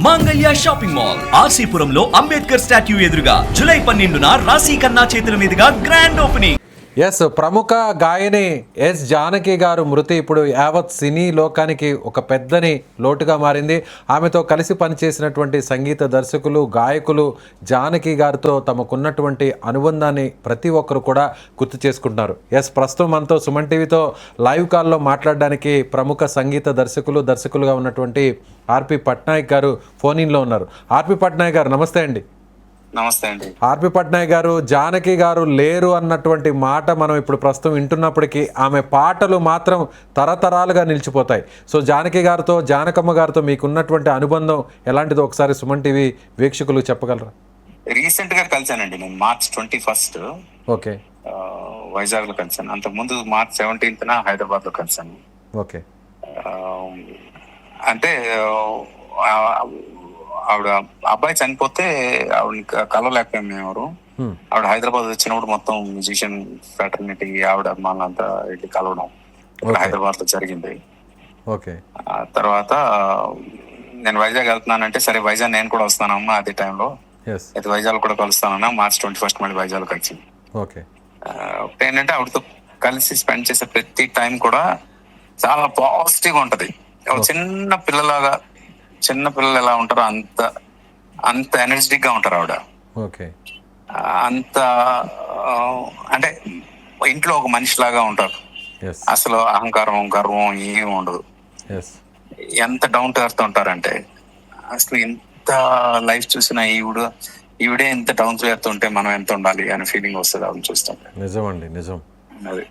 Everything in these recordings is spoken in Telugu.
మాంగళ్య షాపింగ్ మాల్ ఆర్సీపురంలో అంబేద్కర్ స్టాట్యూ ఎదురుగా జూలై 12న రాశి ఖన్నా చేతుల మీదుగా గ్రాండ్ ఓపెనింగ్. ఎస్, ప్రముఖ గాయని ఎస్ జానకి గారు మృతి ఇప్పుడు యావత్ సినీ లోకానికి ఒక పెద్దని లోటుగా మారింది. ఆమెతో కలిసి పనిచేసినటువంటి సంగీత దర్శకులు, గాయకులు జానకి గారితో తమకున్నటువంటి అనుబంధాన్ని ప్రతి ఒక్కరు కూడా గుర్తు చేసుకుంటున్నారు. ఎస్, ప్రస్తుతం మనతో సుమన్ టీవీతో లైవ్ కాల్లో మాట్లాడడానికి ప్రముఖ సంగీత దర్శకులుగా ఉన్నటువంటి ఆర్పి పట్నాయక్ గారు ఫోన్ ఇన్లో ఉన్నారు. ఆర్పి పట్నాయక్ గారు నమస్తే అండి. నమస్తే అండి. ఆర్పి పట్నాయక్ గారు, జానకి గారు లేరు అన్నటువంటి మాట మనం ఇప్పుడు ప్రస్తుతం వింటున్నప్పటికీ ఆమె పాటలు మాత్రం తరతరాలుగా నిలిచిపోతాయి. సో జానకి గారితో, జానకమ్మ గారితో మీకున్నటువంటి అనుబంధం ఎలాంటిదో ఒకసారి సుమన్ టీవీ వీక్షకులు చెప్పగలరా? రీసెంట్ గా కలిసానండి నేను March 21. ఓకే, వైజాగ్ లో కలిసాను. అంతకుముందు March 17 హైదరాబాద్ లో కలిసాను. ఓకే. అంటే ఆవిడ అబ్బాయి చనిపోతే ఆవిడని కలవలేకపోయాం మేము ఎవరు. ఆవిడ హైదరాబాద్ వచ్చినప్పుడు మొత్తం మ్యూజిషియన్ ఫ్రాటర్నిటీ ఆవిడ అమ్మాలంతా వెళ్ళి కలవడం హైదరాబాద్ లో జరిగింది. ఓకే. తర్వాత నేను వైజాగ్ వెళ్తున్నానంటే సరే వైజాగ్ నేను కూడా వస్తానమ్మా అదే టైంలో అయితే వైజాగ్ కూడా కలుస్తానన్నా. March 21 మళ్ళీ వైజాగ్ కలిసింది. ఓకే. ఏంటంటే ఆవిడతో కలిసి స్పెండ్ చేసే ప్రతి టైం కూడా చాలా పాజిటివ్ గా ఉంటది. చిన్న పిల్లలాగా, చిన్న పిల్లలు ఎలా ఉంటారో అంత ఎనర్జెటిక్ గా ఉంటారు ఆవిడ. ఓకే. అంత అంటే ఇంట్లో ఒక మనిషిలాగా ఉంటారు. అసలు అహంకారం, గర్వం ఏమి ఉండదు. ఎంత డౌన్ టు ఎర్త్ ఉంటారంటే అసలు ఎంత లైఫ్ చూసినా ఈవిడే ఎంత డౌన్ టు ఎర్త్ ఉంటే మనం ఎంత ఉండాలి అనే ఫీలింగ్ వస్తుంది ఆవిడ చూస్తాం. నిజమండి, నిజం. అది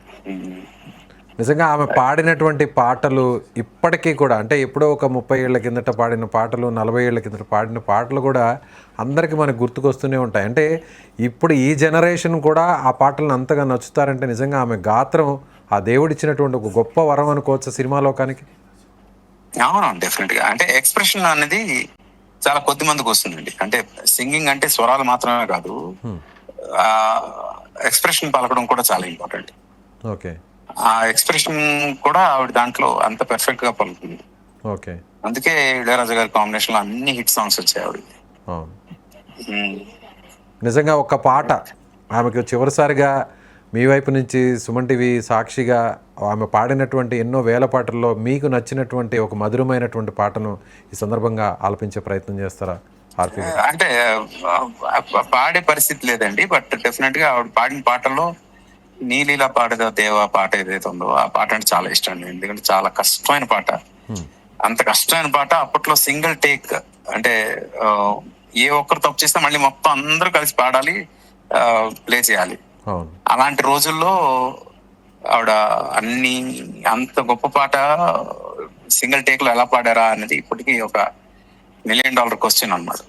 నిజంగా ఆమె పాడినటువంటి పాటలు ఇప్పటికీ కూడా, అంటే ఎప్పుడో ఒక 30 ఏళ్ల కిందట పాడిన పాటలు, 40 ఏళ్ల కిందట పాడిన పాటలు కూడా అందరికీ మనకు గుర్తుకొస్తూనే ఉంటాయి. అంటే ఇప్పుడు ఈ జనరేషన్ కూడా ఆ పాటలను అంతగా నచ్చుతారంటే నిజంగా ఆమె గాత్రం ఆ దేవుడిచ్చినటువంటి ఒక గొప్ప వరం అనుకోవచ్చు సినిమా లోకానికి. అవును, డెఫినెట్ గా. అంటే ఎక్స్ప్రెషన్ అనేది చాలా కొద్ది మందికి వస్తుందండి. అంటే సింగింగ్ అంటే స్వరాలు మాత్రమే కాదు, ఎక్స్ప్రెషన్ పలకడం కూడా చాలా ఇంపార్టెంట్. ఓకే. ఆ ఎక్స్ప్రెషన్ కూడా ఆవిడ దాంట్లో అంత పర్ఫెక్ట్ గా పలుకుతుంది. ఓకే. అందుకే ఇళయరాజా గారి కాంబినేషన్ లో అన్ని హిట్ సాంగ్స్ వచ్చాయి ఆవిడ. నిజంగా ఒక పాట ఆమెకు చివరిసారిగా మీ వైపు నుంచి సుమన్ టీవీ సాక్షిగా ఆమె పాడినటువంటి ఎన్నో వేల పాటల్లో మీకు నచ్చినటువంటి ఒక మధురమైనటువంటి పాటను ఈ సందర్భంగా ఆలపించే ప్రయత్నం చేస్తారా ఆర్పి? అంటే పాడే పరిస్థితి లేదండి, బట్ డెఫినెట్ గా ఆవిడ పాడిన పాటల్లో నీలీలా పాడేదా దేవా పాట ఏదైతే ఉందో ఆ పాట అంటే చాలా ఇష్టం అండి. ఎందుకంటే చాలా కష్టమైన పాట. అంత కష్టమైన పాట అప్పట్లో సింగిల్ టేక్, అంటే ఏ ఒక్కరు తప్పు చేస్తే మళ్ళీ మొత్తం అందరూ కలిసి పాడాలి, ప్లే చేయాలి. అలాంటి రోజుల్లో ఆవిడ అంత గొప్ప పాట సింగిల్ టేక్ లో ఎలా పాడారా అనేది ఇప్పటికీ ఒక $1 million క్వశ్చన్ అన్నమాట.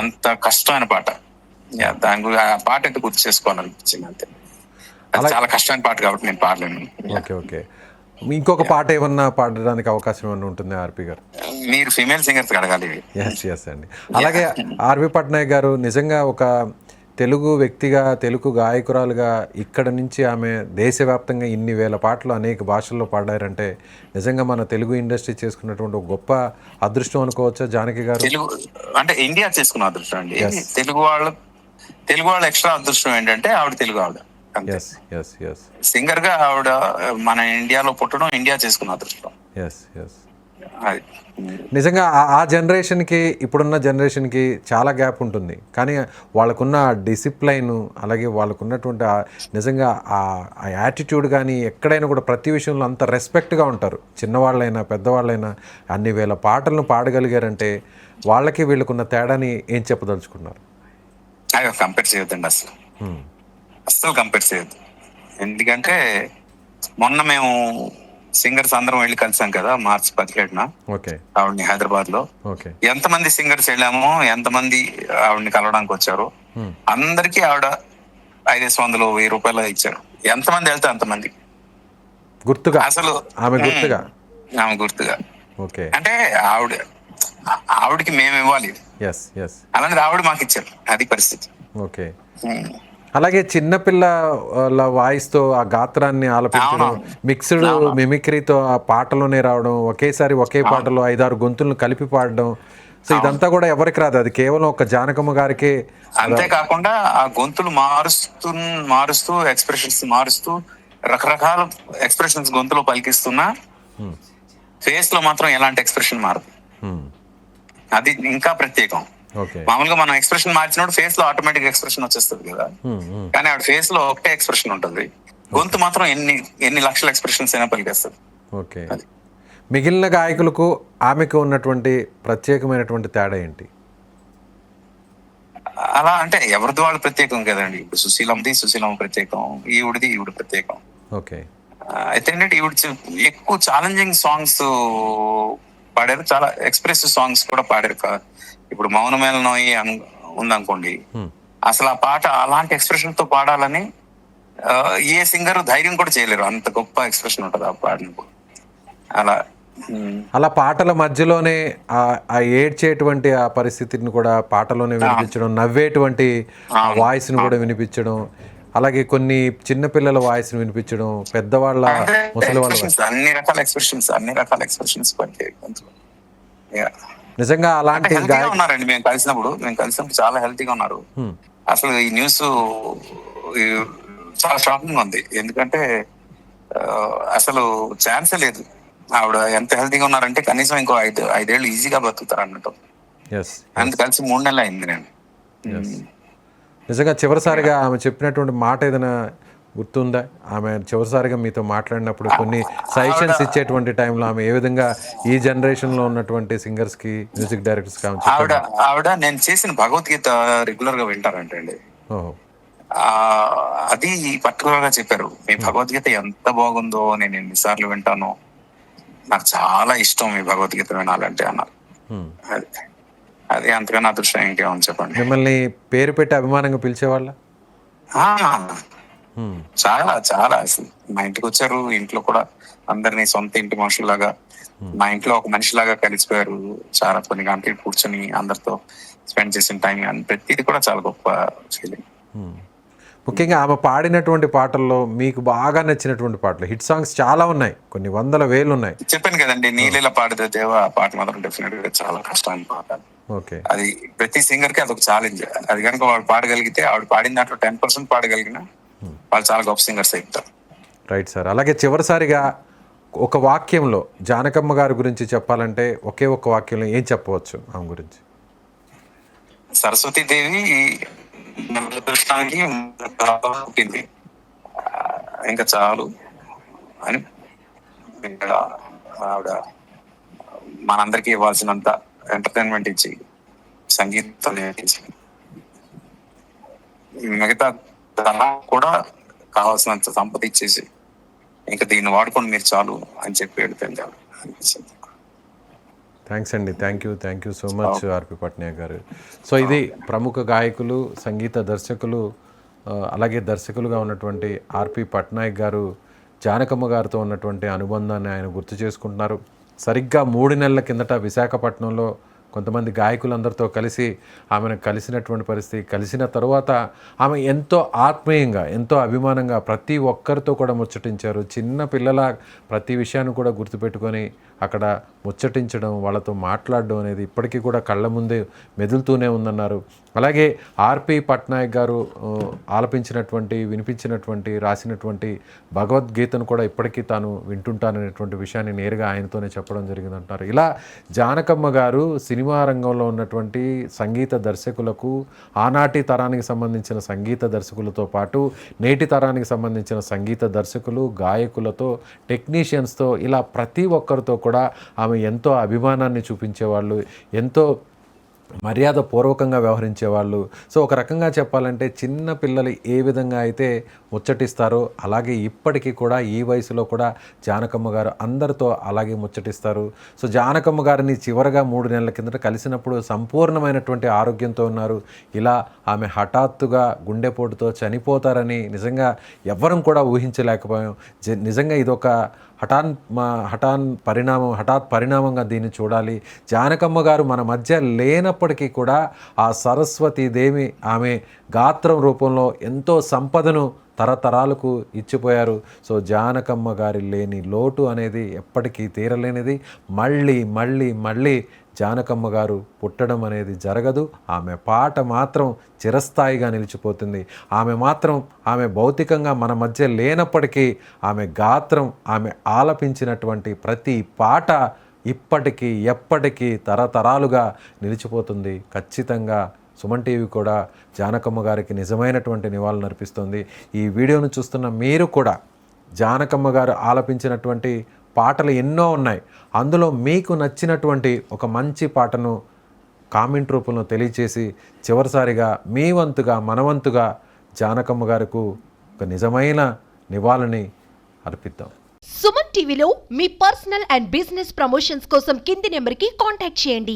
అంత కష్టమైన పాట. దాని గురించి ఆ పాట అయితే గుర్తు చేసుకోవాలనిపించింది. అంతే, చాలా కష్టమైన పాట కాబట్టి నేను పాడలేను. ఓకే. ఓకే. ఇంకొక పాట ఏమన్నా పాడడానికి అవకాశం ఏమన్నా ఉంటుంది ఆర్పి గారు? మీరు ఫీమేల్ సింగర్స్ అడగాలి. ఎస్ అండి. అలాగే ఆర్పి పట్నాయక్ గారు నిజంగా ఒక తెలుగు వ్యక్తిగా, తెలుగు గాయకురాలుగా ఇక్కడ నుంచి ఆమె దేశవ్యాప్తంగా ఇన్ని వేల పాటలు అనేక భాషల్లో పాడారంటే నిజంగా మన తెలుగు ఇండస్ట్రీ చేసుకున్నటువంటి ఒక గొప్ప అదృష్టం అనుకోవచ్చా జానకి గారు? తెలుగు అంటే ఇండియా చేసుకున్న అదృష్టం అండి. తెలుగు వాళ్ళ ఎక్స్ట్రా అదృష్టం ఏంటంటే ఆవిడ తెలుగు ఆవిడ. సింగర్ గా ఆవిడ మన ఇండియాలో పుట్టడం, ఇండియా చేసుకున్న అదృష్టం. నిజంగా ఆ జనరేషన్కి ఇప్పుడున్న జనరేషన్కి చాలా గ్యాప్ ఉంటుంది, కానీ వాళ్ళకున్న డిసిప్లైన్, అలాగే వాళ్ళకున్నటువంటి నిజంగా ఆ యాటిట్యూడ్ కానీ ఎక్కడైనా కూడా ప్రతి విషయంలో అంత రెస్పెక్ట్గా ఉంటారు. చిన్నవాళ్ళైనా పెద్దవాళ్ళైనా అన్ని వేల పాటలను పాడగలిగారంటే వాళ్ళకి వీళ్ళకున్న తేడాని ఏం చెప్పదలుచుకున్నారు? కంపేర్ చేయొద్దండి, అస్సలు కంపేర్ చేయొద్దు. ఎందుకంటే మొన్న మేము సింగర్స్ అందరం వెళ్ళి కలిసాం కదా March 17న ఆవిడని హైదరాబాద్ లో. ఎంతమంది సింగర్స్ వెళ్ళామో, ఎంతమంది ఆవిడని కలవడానికి వచ్చారు, అందరికి ఆవిడ 500, 1000 రూపాయలు ఇచ్చారు. ఎంతమంది వెళ్తే అంతమంది గుర్తుగా, అసలు ఆమె గుర్తుగా. అంటే ఆవిడకి మేము ఇవ్వాలి, అలాంటిది ఆవిడ మాకు ఇచ్చారు. అది పరిస్థితి. ఓకే. అలాగే చిన్నపిల్ల వాయిస్తో ఆ గాత్రాన్ని ఆలపించడం, మిక్స్డ్ మిమిక్రీతో ఆ పాటలోనే రావడం, ఒకేసారి ఒకే పాటలో 5-6 గొంతులను కలిపి పాడడం, సో ఇదంతా కూడా ఎవరికి రాదు, అది కేవలం ఒక జానకమ్మ గారికి. అంతేకాకుండా ఆ గొంతులు మారుస్తూ ఎక్స్ప్రెషన్స్ మారుస్తూ రకరకాల ఎక్స్ప్రెషన్స్ గొంతులో పలికిస్తున్నా ఫేస్ లో మాత్రం ఎలాంటి ఎక్స్ప్రెషన్ మారదు. అది ఇంకా ప్రత్యేకం. ఓకే. మామూలుగా మనం ఎక్స్ప్రెషన్ మార్చినప్పుడు ఫేస్ లో ఆటోమేటిక్ ఎక్స్ప్రెషన్ వచ్చేస్తుంది కదా, కానీ ఆవిడ ఫేస్ లో ఒకటే ఎక్స్ప్రెషన్ ఉంటుంది, గొంతు మాత్రం ఎన్ని లక్షల ఎక్స్ప్రెషన్స్ అయినా పలికేస్తుంది. ఓకే. మిగిలిన గాయకులకు ఆమెకు ఉన్నటువంటి ప్రత్యేకమైనటువంటి తేడా ఏంటి? అలా అంటే ఎవరిది వాళ్ళు ప్రత్యేకం కదండి. ఇప్పుడు సుశీలమ్మ ప్రత్యేకం, ఈవిడ ప్రత్యేకం. ఓకే. అయితే ఏంటంటే ఈవిడ ఎక్కువ ఛాలెంజింగ్ సాంగ్స్ పాడారు, చాలా ఎక్స్ప్రెసివ్ సాంగ్స్ కూడా పాడారు. ఇప్పుడు మౌనమేళనోయి ఉందనుకోండి, అసలు ఆ పాట అలాంటి ఎక్స్ప్రెషన్ తో పాడాలని ఏ సింగర్ ధైర్యం కూడా చేయలేరు, అంత గొప్ప ఎక్స్ప్రెషన్ ఉంటుంది ఆ పాటను. అలా పాటల మధ్యలోనే ఆ ఏడ్చేటువంటి ఆ పరిస్థితిని కూడా పాటలోనే వినిపించడం, నవ్వేటువంటి వాయిస్ ని కూడా వినిపించడం, అలాగే కొన్ని చిన్నపిల్లల వాయిస్ ని వినిపించడం, పెద్దవాళ్ళ ముసలి వాళ్ళ అన్ని రకాల ఎక్స్ప్రెషన్స్ నిజంగా అలాంటి ఉన్నారండి. మేము కలిసినప్పుడు చాలా హెల్తీగా ఉన్నారు. అసలు ఈ న్యూస్ చాలా షాకింగ్ ఉంది, ఎందుకంటే అసలు ఛాన్సే లేదు. ఆవిడ ఎంత హెల్తీగా ఉన్నారంటే కనీసం ఇంకో 5 ఏళ్ళు ఈజీగా బతుకుతారు అన్నట్టు. అంత కలిసి 3 నెలలు అయింది నేను. నిజంగా చివరిసారిగా ఆమె చెప్పినటువంటి మాట ఏదైనా గుర్తుందా? ఆమె చివరిసారిగా మీతో మాట్లాడినప్పుడు కొన్ని సజెషన్స్ ఇచ్చేటువంటి టైంలో ఆమె ఏ విధంగా ఈ జనరేషన్ లో ఉన్నటువంటి సింగర్స్ కి, మ్యూజిక్ డైరెక్టర్స్ కి ఆవిడ నేను చేసిన భగవద్గీత రెగ్యులర్ గా వింటారంటే అండి, అది పర్టికులర్ గా చెప్పారు. మీ భగవద్గీత ఎంత బాగుందో నేను ఎన్నిసార్లు వింటాను, నాకు చాలా ఇష్టం మీ భగవద్గీత వినాలంటే అన్నారు. అది అంతకన్నా అదృష్టం ఇంకేమని చెప్పండి. మిమ్మల్ని పేరు పెట్టి అభిమానంగా పిలిచేవాళ్ళ? చాలా చాలా. అసలు మా ఇంటికి వచ్చారు, ఇంట్లో కూడా అందరినీ సొంత ఇంటి మనుషులాగా, మా ఇంట్లో ఒక మనిషిలాగా కలిసిపోయారు. చాలా కొన్ని గంటలు కూర్చొని అందరితో స్పెండ్ చేసిన టైం ప్రతిది కూడా చాలా గొప్ప ఫీలింగ్. ముఖ్యంగా ఆమె పాడినటువంటి పాటల్లో మీకు బాగా నచ్చినటువంటి పాటలు, హిట్ సాంగ్స్ చాలా ఉన్నాయి, కొన్ని 100,000 ఉన్నాయి. చెప్పాను కదండి, నీళ్ళ పాడితే దేవ పాట మాత్రం డెఫినెట్ గా చాలా కష్టమైన పాట. ఓకే. అది ప్రతి సింగర్ కి అదొక ఛాలెంజ్. అది కనుక వాళ్ళు పాడగలిగితే, ఆవిడ పాడిన దాంట్లో 10% పాడగలిగిన వాళ్ళు చాలా గొప్ప సింగర్స్ అయిపోతారు. Right sir. అలాగే చివరిసారిగా ఒక వాక్యంలో జానకమ్మ గారి గురించి చెప్పాలంటే ఒకే ఒక వాక్యంలో ఏం చెప్పవచ్చు ఆమె గురించి? సరస్వతీదేవి పుట్టింది, ఇంకా చాలు అని ఆవిడ మనందరికీ ఇవ్వాల్సినంత ఎంటర్టైన్మెంట్ ఇచ్చి, సంగీతం నేర్పించి, మిగతా కూడా కావాల్సినంత సంపద ఇచ్చేసి, ఇంకా దీన్ని వాడుకొని మీరు చాలు అని చెప్పి వెళ్తాను అనిపించింది. థ్యాంక్స్ అండి. థ్యాంక్ యూ సో మచ్ ఆర్పి పట్నాయక్ గారు. సో ఇది ప్రముఖ గాయకులు, సంగీత దర్శకులు, అలాగే దర్శకులుగా ఉన్నటువంటి ఆర్పి పట్నాయక్ గారు జానకమ్మ గారితో ఉన్నటువంటి అనుబంధాన్ని ఆయన గుర్తు చేసుకుంటున్నారు. సరిగ్గా 3 నెలల కిందట విశాఖపట్నంలో కొంతమంది గాయకులందరితో కలిసి ఆమెను కలిసినటువంటి పరిస్థితి. కలిసిన తర్వాత ఆమె ఎంతో ఆత్మీయంగా, ఎంతో అభిమానంగా ప్రతి ఒక్కరితో కూడా ముచ్చటించారు. చిన్న పిల్లల ప్రతి విషయాన్ని కూడా గుర్తుపెట్టుకొని అక్కడ ముచ్చటించడం, వాళ్ళతో మాట్లాడడం అనేది ఇప్పటికీ కూడా కళ్ళ ముందే మెదులుతూనే ఉందన్నారు. అలాగే ఆర్పి పట్నాయక్ గారు ఆలపించినటువంటి, వినిపించినటువంటి, రాసినటువంటి భగవద్గీతను కూడా ఇప్పటికీ తాను వింటుంటాననేటువంటి విషయాన్ని నేరుగా ఆయనతోనే చెప్పడం జరిగిందంటారు. ఇలా జానకమ్మ గారు సినిమా రంగంలో ఉన్నటువంటి సంగీత దర్శకులకు, ఆనాటి తరానికి సంబంధించిన సంగీత దర్శకులతో పాటు నేటి తరానికి సంబంధించిన సంగీత దర్శకులు, గాయకులతో, టెక్నీషియన్స్తో, ఇలా ప్రతి ఒక్కరితో కూడా ఆమె ఎంతో అభిమానాన్ని చూపించేవాళ్ళు, ఎంతో మర్యాదపూర్వకంగా వ్యవహరించేవాళ్ళు. సో ఒక రకంగా చెప్పాలంటే చిన్న పిల్లలు ఏ విధంగా అయితే ముచ్చటిస్తారో అలాగే ఇప్పటికీ కూడా ఈ వయసులో కూడా జానకమ్మ గారు అందరితో అలాగే ముచ్చటిస్తారు. సో జానకమ్మ గారిని చివరగా 3 నెలల కిందట కలిసినప్పుడు సంపూర్ణమైనటువంటి ఆరోగ్యంతో ఉన్నారు. ఇలా ఆమె హఠాత్తుగా గుండెపోటుతో చనిపోతారని నిజంగా ఎవ్వరం కూడా ఊహించలేకపోయాం. నిజంగా ఇదొక హఠాత్ పరిణామంగా దీన్ని చూడాలి. జానకమ్మ గారు మన మధ్య లేనప్పటికీ కూడా ఆ సరస్వతీదేవి ఆమె గాత్రం రూపంలో ఎంతో సంపదను తరతరాలకు ఇచ్చిపోయారు. సో జానకమ్మ గారి లేని లోటు అనేది ఎప్పటికీ తీరలేనిది. మళ్ళీ మళ్ళీ మళ్ళీ జానకమ్మ గారు పుట్టడం అనేది జరగదు. ఆమె పాట మాత్రం చిరస్థాయిగా నిలిచిపోతుంది. ఆమె భౌతికంగా మన మధ్య లేనప్పటికీ ఆమె గాత్రం, ఆమె ఆలపించినటువంటి ప్రతి పాట ఇప్పటికీ ఎప్పటికీ తరతరాలుగా నిలిచిపోతుంది. ఖచ్చితంగా సుమన్ టీవీ కూడా జానకమ్మ గారికి నిజమైనటువంటి నివాళులు అర్పిస్తుంది. ఈ వీడియోను చూస్తున్న మీరు కూడా జానకమ్మ గారు ఆలపించినటువంటి పాటలు ఎన్నో ఉన్నాయి. అందులో మీకు నచ్చినటువంటి ఒక మంచి పాటను కామెంట్ రూపంలో తెలియచేసి చివరిసారిగా మీ వంతుగా మనవంతుగా జానకమ్మ గారికి ఒక నిజమైన నివాళిని అర్పిద్దాం. సుమన్ టీవీలో మీ పర్సనల్ అండ్ బిజినెస్ ప్రమోషన్స్ కోసం కింది నెంబర్కి కాంటాక్ట్ చేయండి.